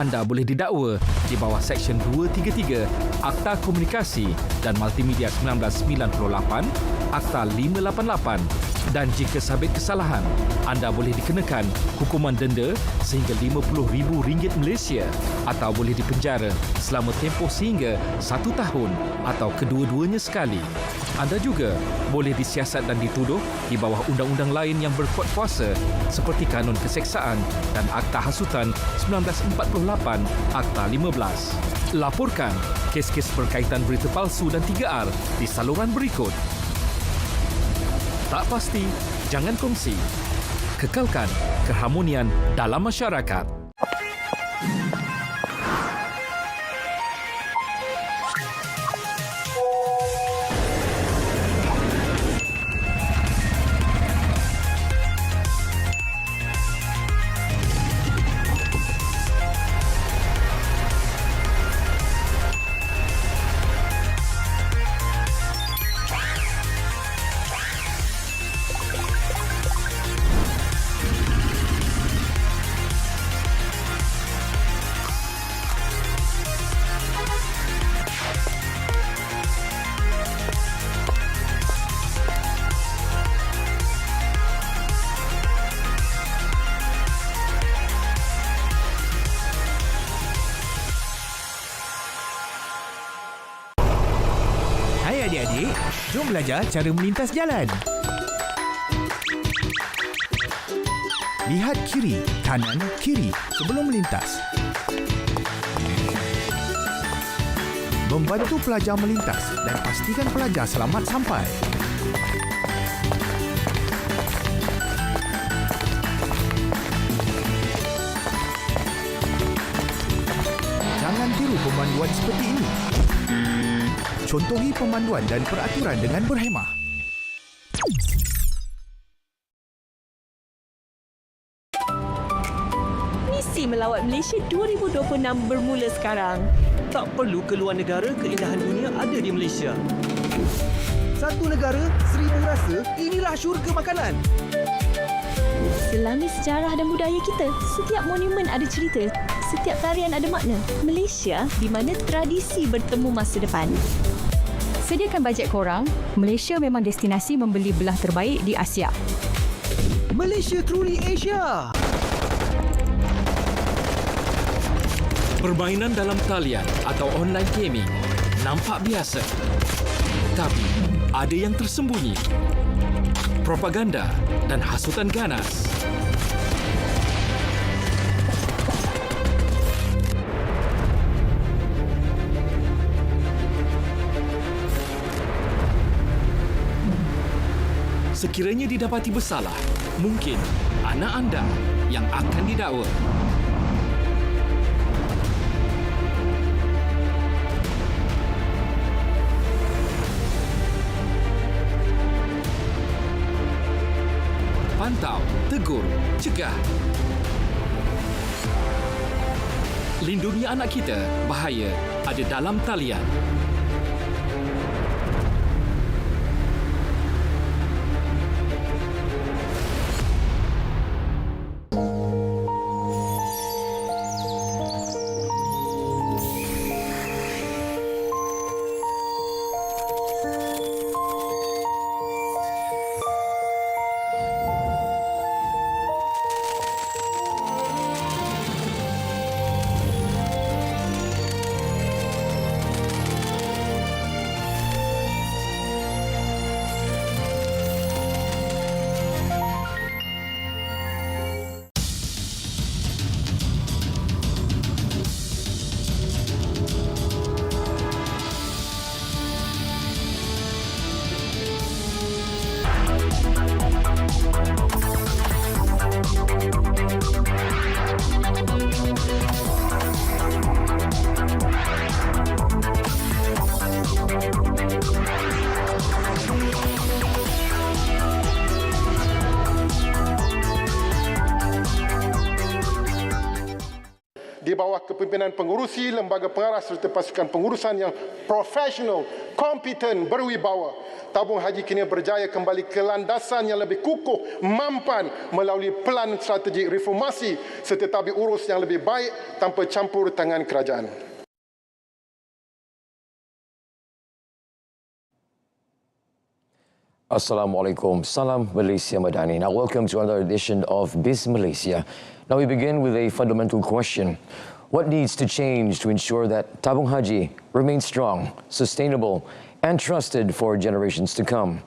Anda boleh didakwa di bawah Seksyen 233 Akta Komunikasi dan Multimedia 1998, Akta 588, dan jika sabit kesalahan, anda boleh dikenakan hukuman denda sehingga RM50,000 Malaysia atau boleh dipenjara selama tempoh sehingga 1 tahun atau kedua-duanya sekali. Anda juga boleh disiasat dan dituduh di bawah undang-undang lain yang berkuat kuasa seperti Kanun Keseksaan dan Akta Hasutan 1948, Akta 15. Laporkan kes-kes berkaitan berita palsu dan 3R di saluran berikut. Tak pasti, jangan kongsi. Kekalkan keharmonian dalam masyarakat. Adik-adik, jom belajar cara melintas jalan. Lihat kiri, kanan, kiri sebelum melintas. Membantu pelajar melintas dan pastikan pelajar selamat sampai. Jangan tiru pemanduan seperti ini. Contohi pemanduan dan peraturan dengan berhemah. Misi melawat Malaysia 2026 bermula sekarang. Tak perlu keluar negara, keindahan dunia ada di Malaysia. Satu negara, 1000 rasa, inilah syurga makanan. Selami sejarah dan budaya kita, setiap monumen ada cerita, setiap tarian ada makna. Malaysia di mana tradisi bertemu masa depan. Sediakan bajet korang, Malaysia memang destinasi membeli belah terbaik di Asia. Malaysia truly Asia. Permainan dalam talian atau online gaming nampak biasa. Tapi ada yang tersembunyi. Propaganda dan hasutan ganas. Sekiranya didapati bersalah, mungkin anak anda yang akan didakwa. Pantau, tegur, cegah. Lindungi anak kita, bahaya ada dalam talian. bawah kepimpinan pengurusi, lembaga pengarah serta pasukan pengurusan yang profesional, kompeten, berwibawa, Tabung Haji kini berjaya kembali ke landasan yang lebih kukuh, mampan melalui pelan strategik reformasi serta tabik urus yang lebih baik tanpa campur tangan kerajaan. Assalamualaikum, Salam Malaysia Madani. Now welcome to another edition of Biz Malaysia. Now we begin with a fundamental question. What needs to change to ensure that Tabung Haji remains strong, sustainable and trusted for generations to come?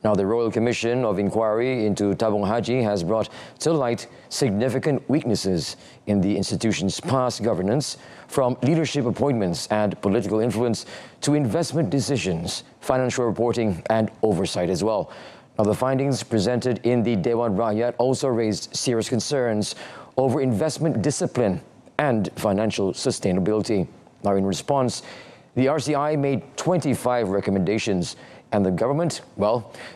Now the Royal Commission of Inquiry into Tabung Haji has brought to light significant weaknesses in the institution's past governance, from leadership appointments and political influence to investment decisions, financial reporting and oversight as well. Now the findings presented in the Dewan Rakyat also raised serious concerns over investment discipline and financial sustainability. Now in response, the RCI made 25 recommendations, and the government,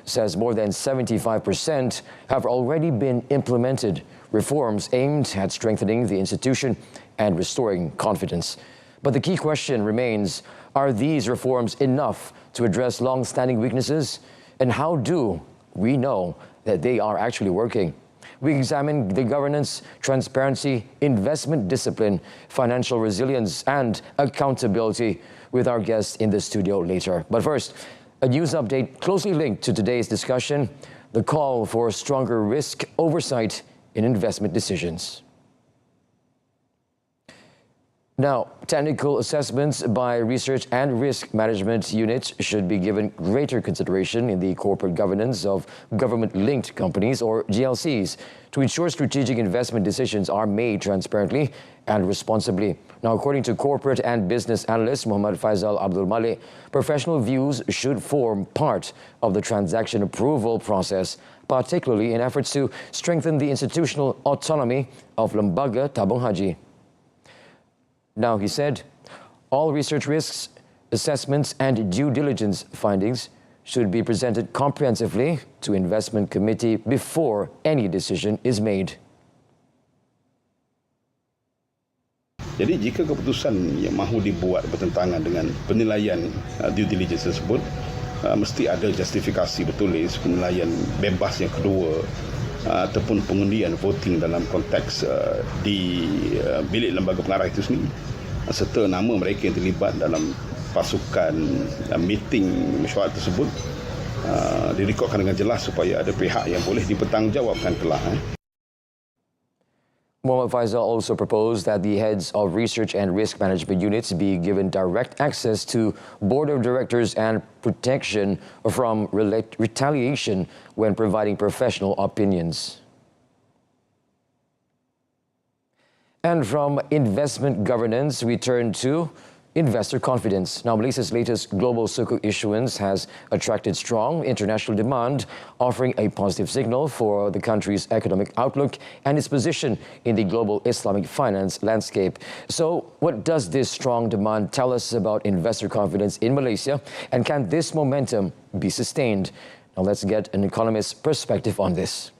says more than 75% have already been implemented, reforms aimed at strengthening the institution and restoring confidence. But the key question remains, are these reforms enough to address long-standing weaknesses? And how do we know that they are actually working? We examine the governance, transparency, investment discipline, financial resilience and accountability with our guests in the studio later. But first, a news update closely linked to today's discussion, the call for stronger risk oversight in investment decisions. Now, technical assessments by Research and Risk Management units should be given greater consideration in the corporate governance of government-linked companies, or GLCs, to ensure strategic investment decisions are made transparently and responsibly. Now, according to corporate and business analyst Muhammad Faisal Abdul Malik, professional views should form part of the transaction approval process, particularly in efforts to strengthen the institutional autonomy of Lembaga Tabung Haji. Now, he said, all research risks, assessments and due diligence findings should be presented comprehensively to investment committee before any decision is made. Jadi jika keputusan yang mahu dibuat bertentangan dengan penilaian due diligence tersebut, mesti ada justifikasi bertulis penilaian bebas yang kedua ataupun pengundian voting dalam konteks di bilik lembaga pengarah itu sendiri, serta nama mereka yang terlibat dalam pasukan meeting mesyuarat tersebut direkodkan dengan jelas supaya ada pihak yang boleh dipertanggungjawabkan kelak. Muhammad Faisal also proposed that the heads of research and risk management units be given direct access to board of directors and protection from retaliation when providing professional opinions. And from investment governance, we turn to investor confidence. Now, Malaysia's latest global sukuk issuance has attracted strong international demand, offering a positive signal for the country's economic outlook and its position in the global Islamic finance landscape. So, what does this strong demand tell us about investor confidence in Malaysia, and can this momentum be sustained? Now, let's get an economist's perspective on this.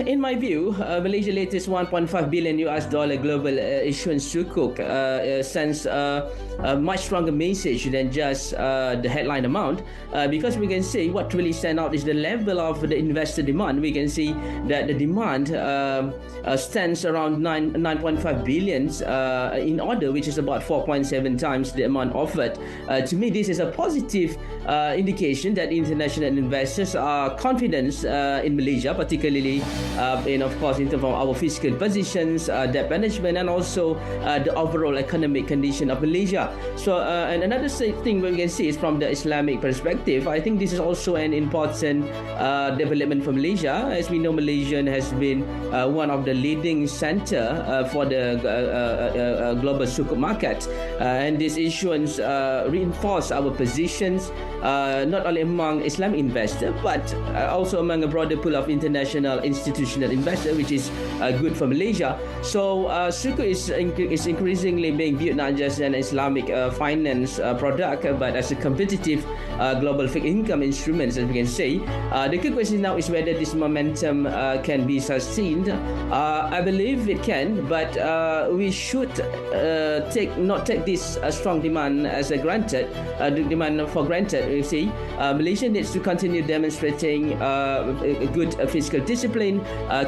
In my view, Malaysia's latest $1.5 billion global issuance sukuk sends a much stronger message than just the headline amount, because we can see what really stands out is the level of the investor demand. We can see that the demand stands around 9.5 billion in order, which is about 4.7 times the amount offered. To me, this is a positive indication that international investors are confident in Malaysia, particularly in, of course, in terms of our fiscal positions, debt management, and also the overall economic condition of Malaysia. So, and another thing we can see is from the Islamic perspective. I think this is also an important development for Malaysia. As we know, Malaysia has been one of the leading center for the global sukuk market, and this issuance reinforce our positions not only among Islamic investors, but also among a broader pool of international institutional investors, which is good for Malaysia. So sukuk is increasingly being viewed not just an Islamic finance product, but as a competitive global fixed income instrument, as we can say. The key question now is whether this momentum can be sustained. I believe it can, but we should not take this strong demand as a granted, demand for granted. You see, Malaysia needs to continue demonstrating a good fiscal discipline,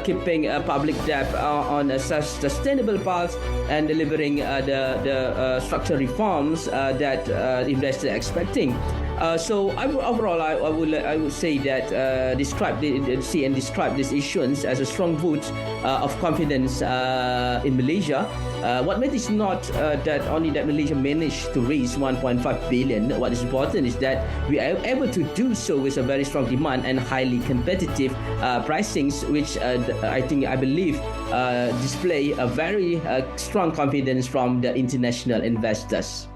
keeping public debt on a sustainable path, and delivering the structural reforms that investors are expecting. So overall, I would say that describe this issuance as a strong vote of confidence in Malaysia. What matters is not that only that Malaysia managed to raise 1.5 billion. What is important is that we are able to do so with a very strong demand and highly competitive pricings, which I believe display a very strong confidence from the international investors.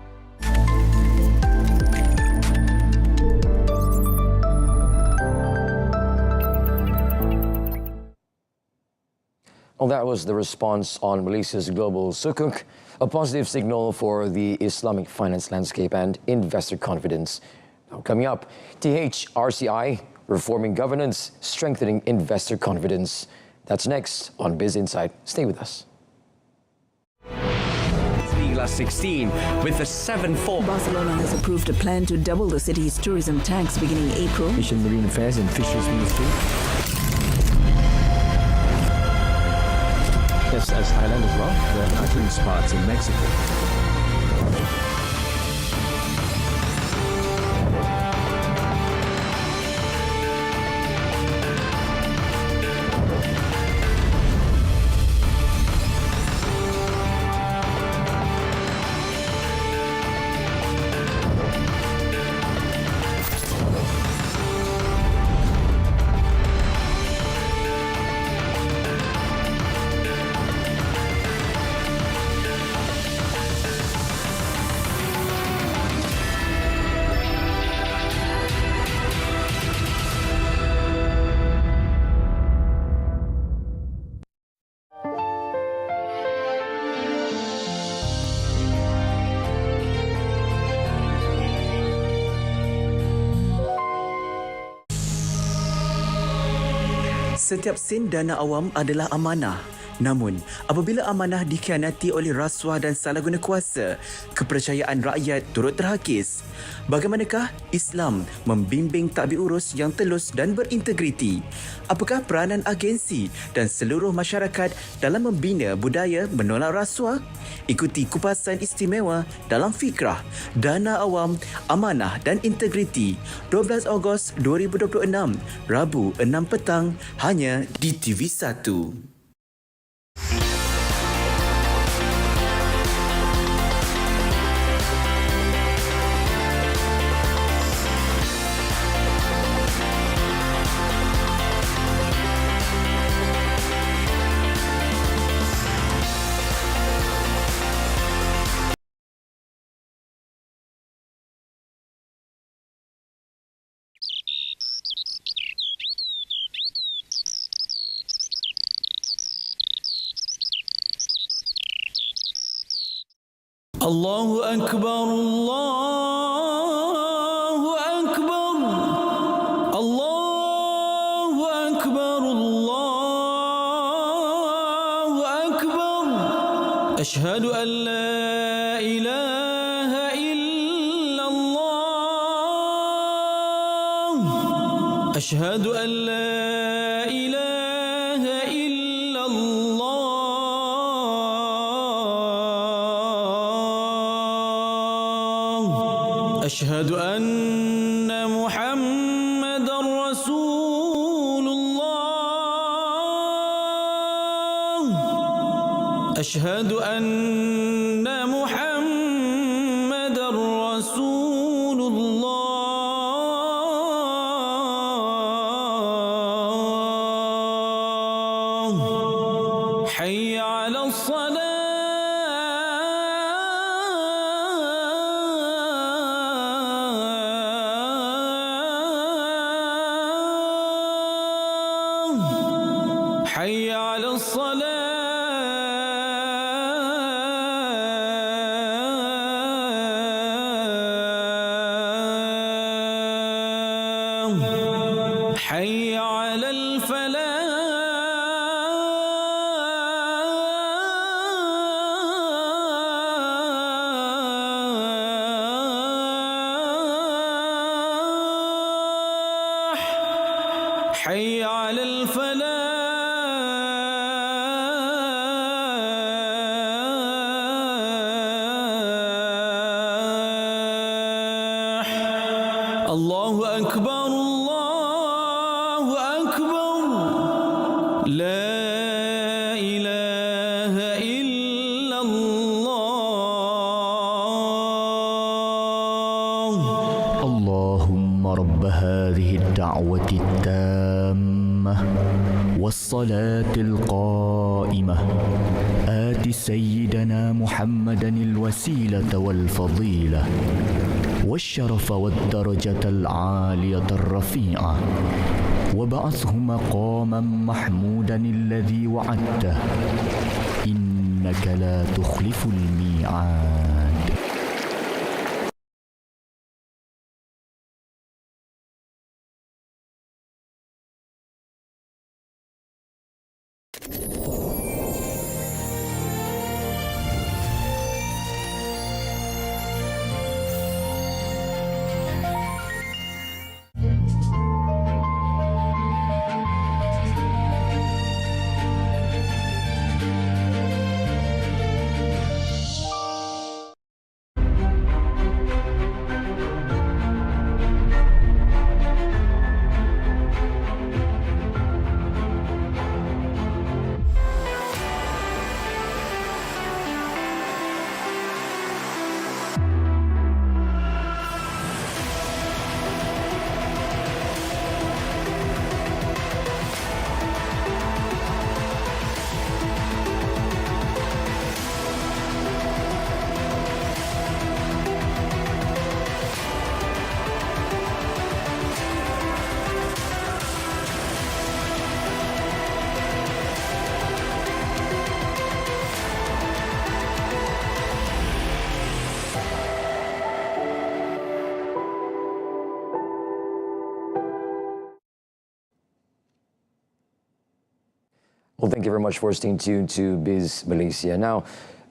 Well, that was the response on Malaysia's global sukuk, a positive signal for the Islamic finance landscape and investor confidence. Now, coming up, THRCI, reforming governance, strengthening investor confidence. That's next on Biz Insight. Stay with us. Last 16 with the 7-4. Barcelona has approved a plan to double the city's tourism tax beginning April. Mission Marine Affairs and Fisheries Ministry. Yes, as Thailand as well. The Latin spots in Mexico. Setiap sen dana awam adalah amanah. Namun, apabila amanah dikhianati oleh rasuah dan salah guna kuasa, kepercayaan rakyat turut terhakis. Bagaimanakah Islam membimbing tadbir urus yang telus dan berintegriti? Apakah peranan agensi dan seluruh masyarakat dalam membina budaya menolak rasuah? Ikuti kupasan istimewa dalam fikrah, dana awam, amanah dan integriti 12 Ogos 2026, Rabu 6 petang, hanya di TV1. Allahu Akbar, Allahu Akbar, Allahu Akbar, Allahu Akbar. Ashhadu an la ilaha illallah. Ashhadu an la ilaha illallah. أشهد أن محمد رسول الله. أشهد أن محمد رسول الله. حي على الصلاة. حي على الصلاة حي على الفلاح حي على الفلاح الله أكبر الله أكبر لا إله إلا الله اللهم رب هذه الدعوة التامة والصلاة القائمة آت سيدنا محمدا الوسيلة والفضيلة والشرف والدرجة العالية الرفيعة وبعثه مقاما محمودا الذي وعدته إنك لا تخلف الميعاد. Well, thank you very much for staying tuned to Biz Malaysia. Now,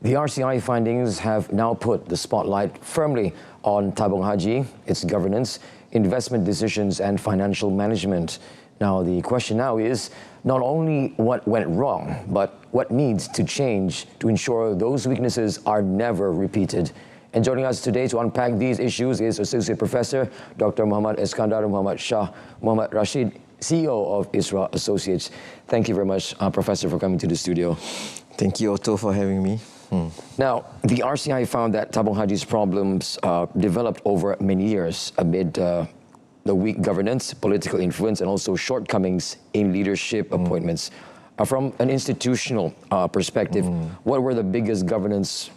the RCI findings have now put the spotlight firmly on Tabung Haji, its governance, investment decisions and financial management. Now, the question now is not only what went wrong, but what needs to change to ensure those weaknesses are never repeated. And joining us today to unpack these issues is Associate Professor Dr. Muhammad ESKANDAR Muhammad Shah Muhammad Rashid, CEO of ISRA Associates. Thank you very much, Professor, for coming to the studio. Thank you, Otto, for having me. Now, the RCI found that Tabung Haji's problems developed over many years amid the weak governance, political influence, and also shortcomings in leadership appointments. From an institutional perspective, what were the biggest governance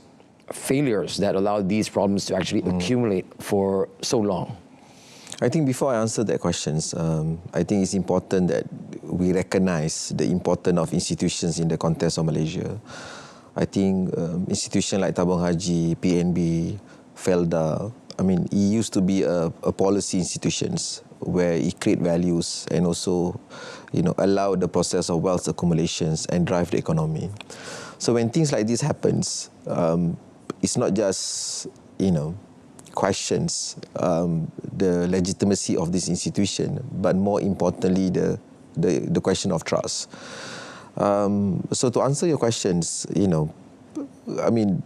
failures that allowed these problems to actually accumulate for so long? I think before I answer that questions, I think it's important that we recognize the importance of institutions in the context of Malaysia. I think institutions like Tabung Haji, PNB, FELDA, I mean, it used to be a policy institutions where it create values and also, allow the process of wealth accumulations and drive the economy. So when things like this happens, it's not just, questions the legitimacy of this institution, but more importantly, the question of trust. So to answer your questions, I mean,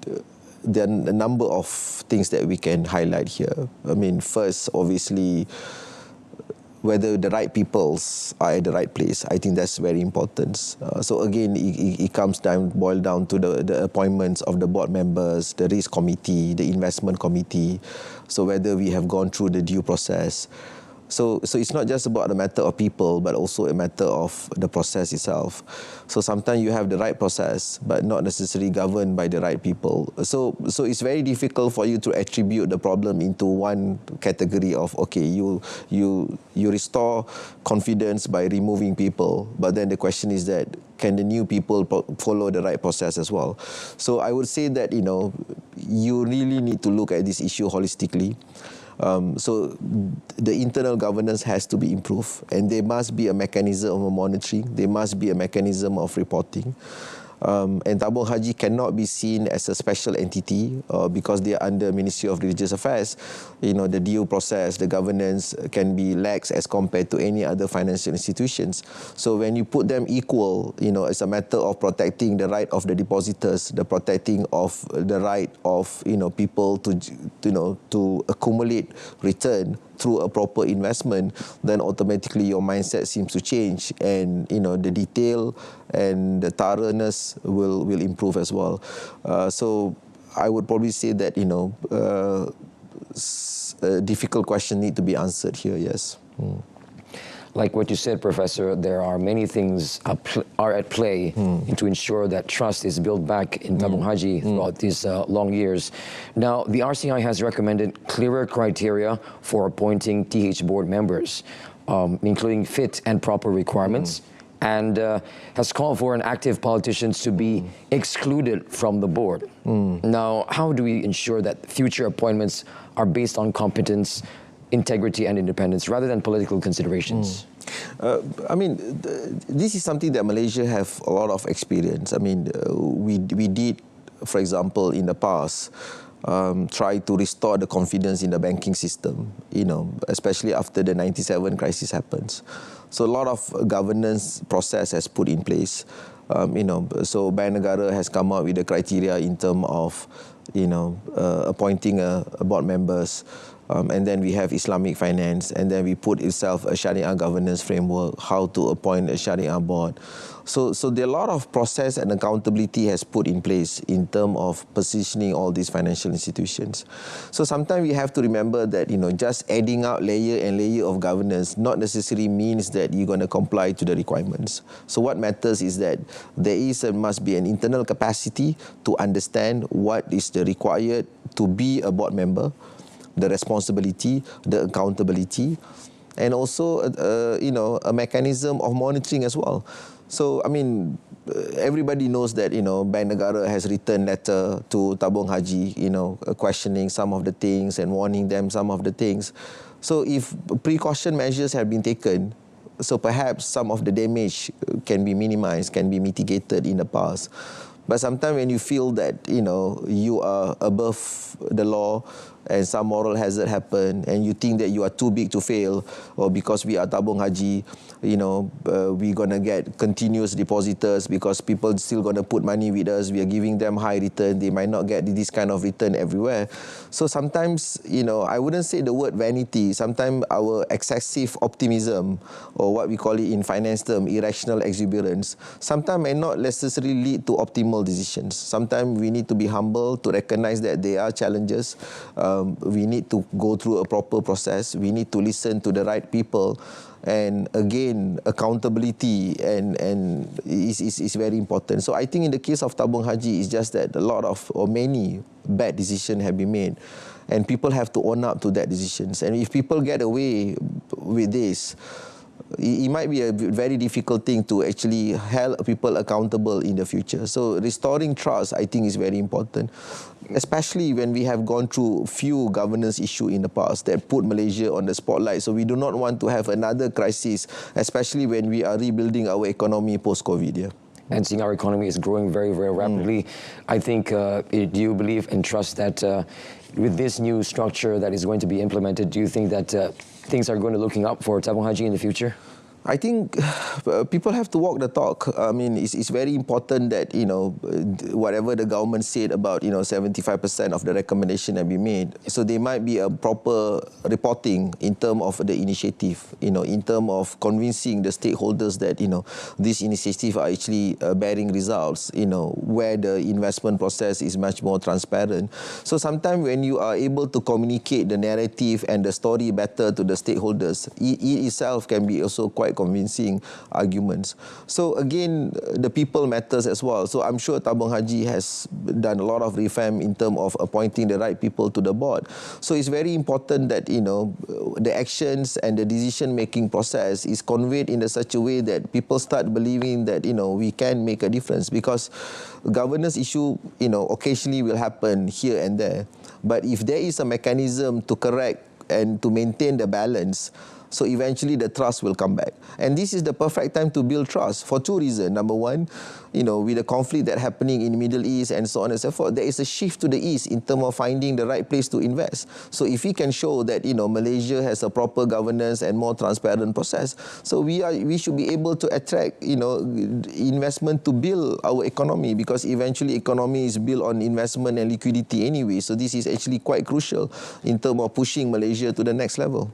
there are a number of things that we can highlight here. I mean, first, obviously, whether the right peoples are at the right place. I think that's very important. So again, it boil down to the appointments of the board members, the risk committee, the investment committee. So whether we have gone through the due process. So it's not just about the matter of people, but also a matter of the process itself. So sometimes you have the right process, but not necessarily governed by the right people. So it's very difficult for you to attribute the problem into one category of, okay, you restore confidence by removing people, but then the question is that, can the new people follow the right process as well? So I would say that, you really need to look at this issue holistically. So the internal governance has to be improved, and there must be a mechanism of monitoring. There must be a mechanism of reporting. And Tabung Haji cannot be seen as a special entity because they are under Ministry of Religious Affairs. The due process, the governance can be lax as compared to any other financial institutions. So when you put them equal, it's a matter of protecting the right of the depositors, the protecting of the right of people to accumulate return through a proper investment, then automatically your mindset seems to change, and the detail and the thoroughness will improve as well. So I would probably say that a difficult question need to be answered here. Yes. Like what you said, Professor, there are many things are at play to ensure that trust is built back in Tabung Haji throughout these long years. Now, the RCI has recommended clearer criteria for appointing TH board members, including fit and proper requirements, and has called for active politicians to be excluded from the board. Now, how do we ensure that future appointments are based on competence, integrity and independence rather than political considerations? This is something that Malaysia have a lot of experience. We did, for example, in the past, try to restore the confidence in the banking system, especially after the 97 crisis happens. So a lot of governance process has put in place. So Bank Negara has come up with the criteria in terms of, appointing board members. And then we have Islamic finance, and then we put itself a Sharia governance framework, how to appoint a Sharia board. So there are a lot of process and accountability has put in place in terms of positioning all these financial institutions. So sometimes we have to remember that, just adding out layer and layer of governance not necessarily means that you're going to comply to the requirements. So what matters is that there must be an internal capacity to understand what is the required to be a board member, the responsibility, the accountability, and also, a mechanism of monitoring as well. So, everybody knows that, Bank Negara has written letter to Tabung Haji, questioning some of the things and warning them some of the things. So, if precaution measures have been taken, so perhaps some of the damage can be minimized, can be mitigated in the past. But sometimes when you feel that, you are above the law and some moral hazard happen and you think that you are too big to fail, or because we are Tabung Haji, we're going to get continuous depositors because people still going to put money with us. We are giving them high return. They might not get this kind of return everywhere. So sometimes, I wouldn't say the word vanity. Sometimes our excessive optimism, or what we call it in finance term, irrational exuberance, sometimes may not necessarily lead to optimal decisions. Sometimes we need to be humble to recognize that there are challenges. We need to go through a proper process. We need to listen to the right people. And again, accountability and is very important. So I think in the case of Tabung Haji, it's just that many bad decisions have been made. And people have to own up to that decisions. And if people get away with this, it might be a very difficult thing to actually hold people accountable in the future. So restoring trust, I think, is very important, especially when we have gone through few governance issues in the past that put Malaysia on the spotlight. So we do not want to have another crisis, especially when we are rebuilding our economy post-COVID. Yeah. And seeing our economy is growing very, very rapidly, I think, do you believe and trust that with this new structure that is going to be implemented, do you think that things are going to looking up for Tabung Haji in the future? I think people have to walk the talk. I mean, it's very important that, whatever the government said about, 75% of the recommendation that we made, so there might be a proper reporting in terms of the initiative, in terms of convincing the stakeholders that, these initiatives are actually bearing results, where the investment process is much more transparent. So sometimes when you are able to communicate the narrative and the story better to the stakeholders, it itself can be also quite convincing arguments. So again, the people matters as well. So I'm sure Tabung Haji has done a lot of reform in terms of appointing the right people to the board. So it's very important that, the actions and the decision-making process is conveyed in such a way that people start believing that, we can make a difference, because governance issue, occasionally will happen here and there. But if there is a mechanism to correct and to maintain the balance, so eventually the trust will come back. And this is the perfect time to build trust for two reasons. Number one, with the conflict that happening in the Middle East and so on and so forth, there is a shift to the east in terms of finding the right place to invest. So if we can show that, Malaysia has a proper governance and more transparent process, so we should be able to attract, investment to build our economy, because eventually economy is built on investment and liquidity anyway. So this is actually quite crucial in terms of pushing Malaysia to the next level.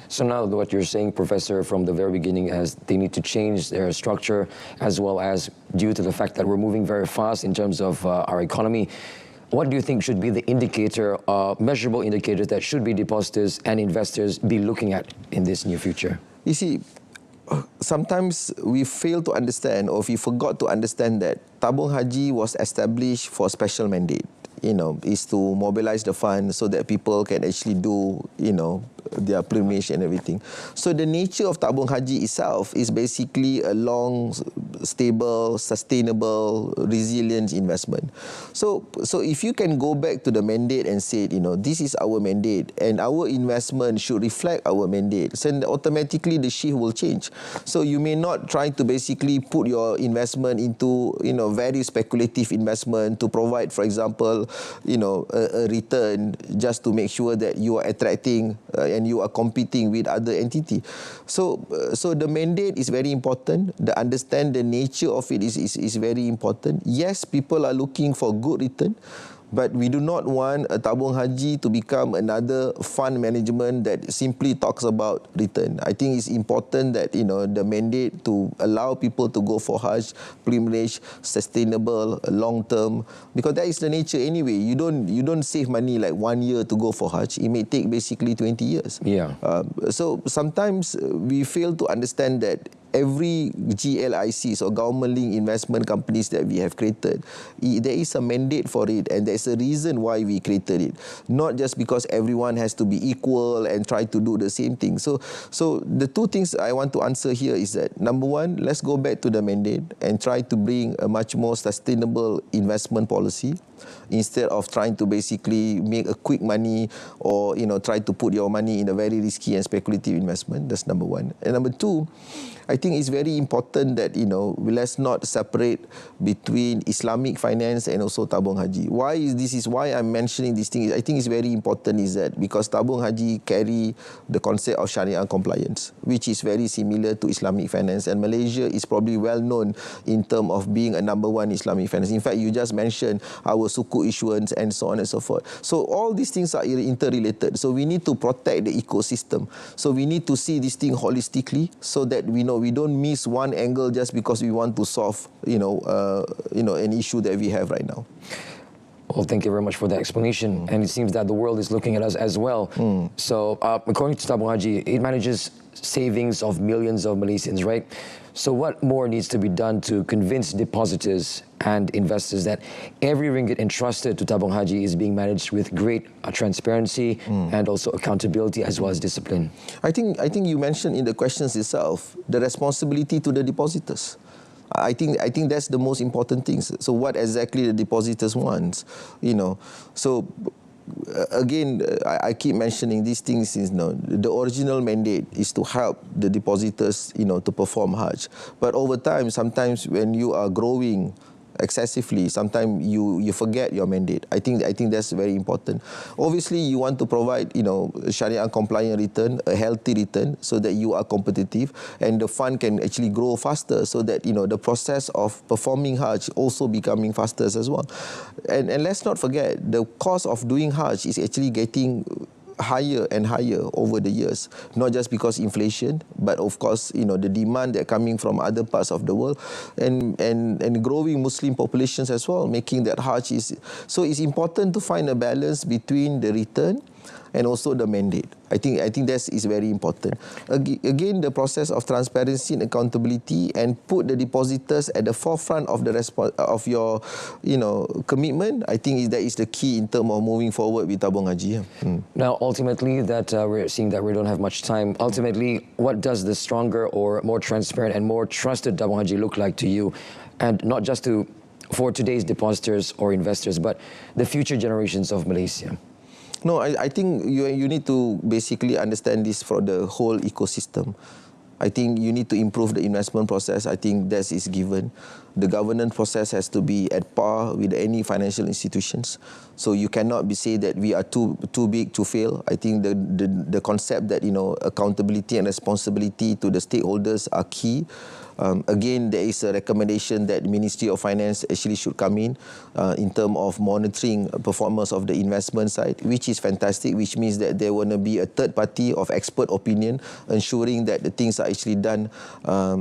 So now what you're saying, Professor, from the very beginning, is they need to change their structure, as well as due to the fact that we're moving very fast in terms of our economy. What do you think should be the indicator, measurable indicators that should be depositors and investors be looking at in this near future? You see, sometimes we fail to understand, or we forgot to understand, that Tabung Haji was established for a special mandate. Is to mobilize the fund so that people can actually do, their pilgrimage and everything. So the nature of Tabung Haji itself is basically a long, stable, sustainable, resilient investment. So if you can go back to the mandate and say, this is our mandate and our investment should reflect our mandate, so then automatically the shift will change. So you may not try to basically put your investment into, very speculative investment to provide, for example, a return just to make sure that you are attracting and you are competing with other entity. So the mandate is very important. The understand the nature of it is very important. Yes, people are looking for good return, but we do not want a Tabung Haji to become another fund management that simply talks about return. I think it's important that, the mandate to allow people to go for Hajj, pilgrimage, sustainable, long-term, because that is the nature anyway. You don't save money like 1 year to go for Hajj. It may take basically 20 years. Yeah. So sometimes we fail to understand that every GLICs or government-linked investment companies that we have created, there is a mandate for it, and there's a reason why we created it. Not just because everyone has to be equal and try to do the same thing. So the two things I want to answer here is that, number one, let's go back to the mandate and try to bring a much more sustainable investment policy, instead of trying to basically make a quick money or, try to put your money in a very risky and speculative investment. That's number one. And number two, I think it's very important that, let's not separate between Islamic finance and also Tabung Haji. This is why I'm mentioning this thing. I think it's very important is that because Tabung Haji carry the concept of Sharia compliance, which is very similar to Islamic finance, and Malaysia is probably well known in terms of being a number one Islamic finance. In fact, you just mentioned our sukuk issuance and so on and so forth. So all these things are interrelated. So we need to protect the ecosystem. So we need to see this thing holistically, so that we don't miss one angle just because we want to solve, an issue that we have right now. Well, thank you very much for the explanation. And it seems that the world is looking at us as well. So, according to Tabung Haji, it manages savings of millions of Malaysians, right? So what more needs to be done to convince depositors and investors that every ringgit entrusted to Tabung Haji is being managed with great transparency and also accountability as well as discipline? I think you mentioned in the questions itself the responsibility to the depositors. I think that's the most important thing. So what exactly the depositors want, So again, I keep mentioning these things. The original mandate is to help the depositors, to perform Hajj. But over time, sometimes when you are growing excessively. Sometimes you forget your mandate. I think that's very important. Obviously, you want to provide, Sharia compliant return, a healthy return, so that you are competitive and the fund can actually grow faster, so that the process of performing Hajj also becoming faster as well. And let's not forget, the cost of doing Hajj is actually getting higher and higher over the years, not just because inflation, but of course, the demand that coming from other parts of the world and growing Muslim populations as well, making that Hajj is... So it's important to find a balance between the return and also the mandate. I think that is very important. Again, the process of transparency and accountability, and put the depositors at the forefront of of your commitment. I think that is the key in terms of moving forward with Tabung Haji. Now, ultimately, that we're seeing that we don't have much time. Ultimately, what does the stronger or more transparent and more trusted Tabung Haji look like to you, and not just for today's depositors or investors, but the future generations of Malaysia? No, I think you need to basically understand this for the whole ecosystem. I think you need to improve the investment process. I think that is given. The governance process has to be at par with any financial institutions. So you cannot say that we are too big to fail. I think the concept that accountability and responsibility to the stakeholders are key. Again, there is a recommendation that Ministry of Finance actually should come in terms of monitoring performance of the investment side, which is fantastic, which means that there will be a third party of expert opinion ensuring that the things are actually done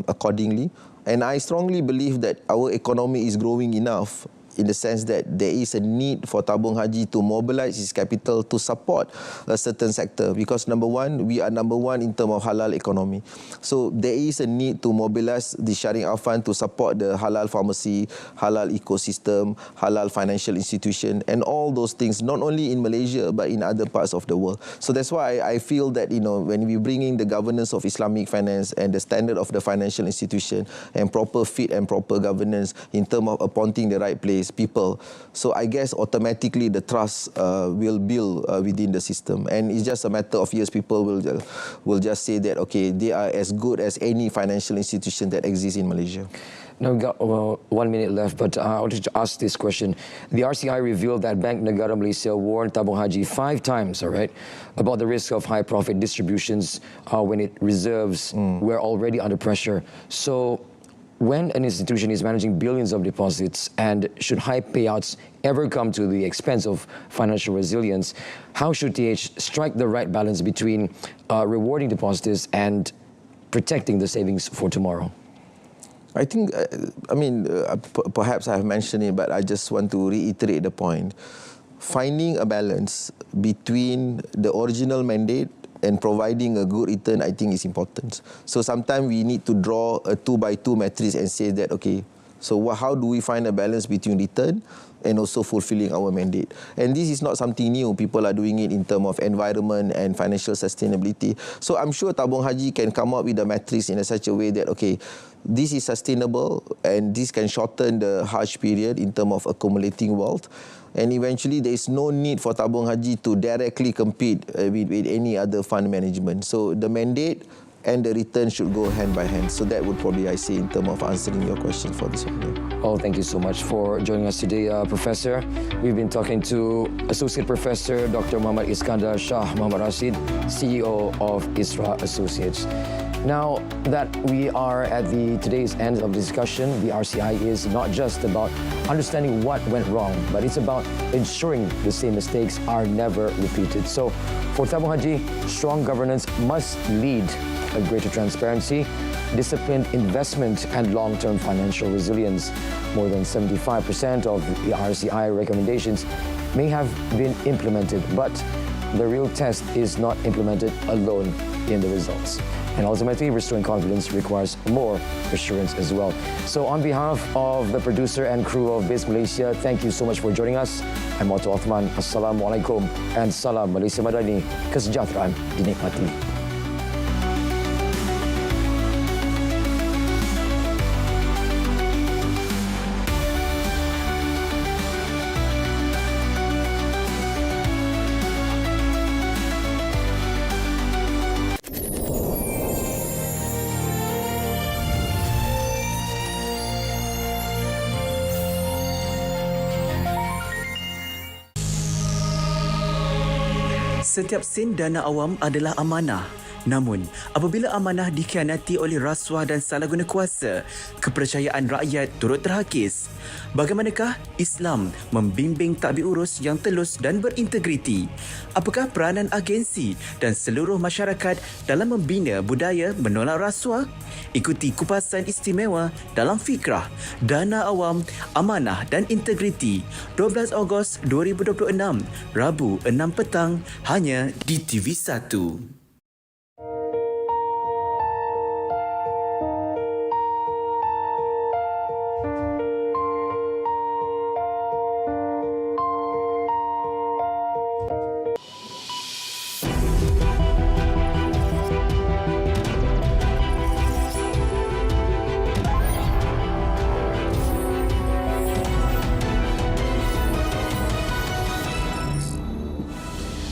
accordingly. And I strongly believe that our economy is growing enough, in the sense that there is a need for Tabung Haji to mobilize its capital to support a certain sector, because number one, we are number one in terms of halal economy. So there is a need to mobilize the Syariah Fund to support the halal pharmacy, halal ecosystem, halal financial institution, and all those things, not only in Malaysia but in other parts of the world. So that's why I feel that when we bring in the governance of Islamic finance and the standard of the financial institution and proper fit and proper governance in terms of appointing the right place, people. So I guess automatically the trust will build within the system, and it's just a matter of years. People will just say that okay, they are as good as any financial institution that exists in Malaysia. Now we've got 1 minute left, but I wanted to ask this question. The RCI revealed that Bank Negara Malaysia warned Tabung Haji 5 times, about the risk of high profit distributions when its reserves were already under pressure. So when an institution is managing billions of deposits, and should high payouts ever come to the expense of financial resilience, how should TH strike the right balance between rewarding depositors and protecting the savings for tomorrow? I think, perhaps I have mentioned it, but I just want to reiterate the point. Finding a balance between the original mandate and providing a good return, I think is important. So sometimes we need to draw a 2x2 matrix and say that, okay, so how do we find a balance between return and also fulfilling our mandate? And this is not something new. People are doing it in terms of environment and financial sustainability. So I'm sure Tabung Haji can come up with a matrix in such a way that, okay, this is sustainable and this can shorten the Hajj period in terms of accumulating wealth. And eventually, there is no need for Tabung Haji to directly compete with any other fund management. So the mandate and the return should go hand by hand. So that would probably, I say, in terms of answering your question for this one. Oh, thank you so much for joining us today, Professor. We've been talking to Associate Professor Dr. Muhammad Iskandar Shah Muhammad Rasid, CEO of ISRA Associates. Now that we are at today's end of the discussion, the RCI is not just about understanding what went wrong, but it's about ensuring the same mistakes are never repeated. So for Tabung Haji, strong governance must lead a greater transparency, disciplined investment, and long-term financial resilience. More than 75% of the RCI recommendations may have been implemented, but the real test is not implemented alone in the results. And ultimately, restoring confidence requires more assurance as well. So on behalf of the producer and crew of Biz Malaysia, thank you so much for joining us. I'm Otto Othman. Assalamualaikum and Salam Malaysia Madani. Kesejahteraan Dinikmati. Setiap sen dana awam adalah amanah. Namun, apabila amanah dikhianati oleh rasuah dan salah guna kuasa, kepercayaan rakyat turut terhakis. Bagaimanakah Islam membimbing tadbir urus yang telus dan berintegriti? Apakah peranan agensi dan seluruh masyarakat dalam membina budaya menolak rasuah? Ikuti kupasan istimewa dalam Fikrah, Dana Awam, Amanah dan Integriti 12 Ogos 2026, Rabu 6 petang, hanya di TV1.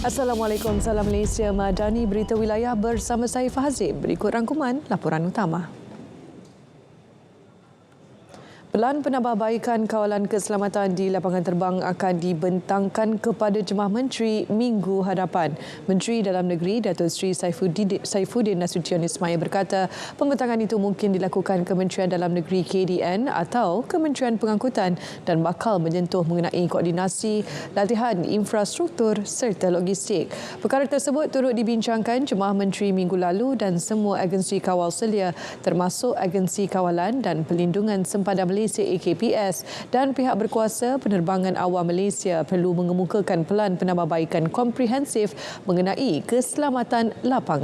Assalamualaikum, Salam Malaysia, Madani, Berita Wilayah bersama saya Fahazib. Berikut rangkuman laporan utama. Pelan penambahbaikan kawalan keselamatan di lapangan terbang akan dibentangkan kepada Jemaah Menteri minggu hadapan. Menteri Dalam Negeri Datuk Seri Saifuddin Nasution Ismail berkata pembentangan itu mungkin dilakukan Kementerian Dalam Negeri KDN atau Kementerian Pengangkutan dan bakal menyentuh mengenai koordinasi, latihan, infrastruktur serta logistik. Perkara tersebut turut dibincangkan Jemaah Menteri minggu lalu dan semua agensi kawal selia termasuk Agensi Kawalan dan Pelindungan Sempadan Malaysia EKPS dan pihak berkuasa penerbangan awam Malaysia perlu mengemukakan pelan penambahbaikan komprehensif mengenai keselamatan lapangan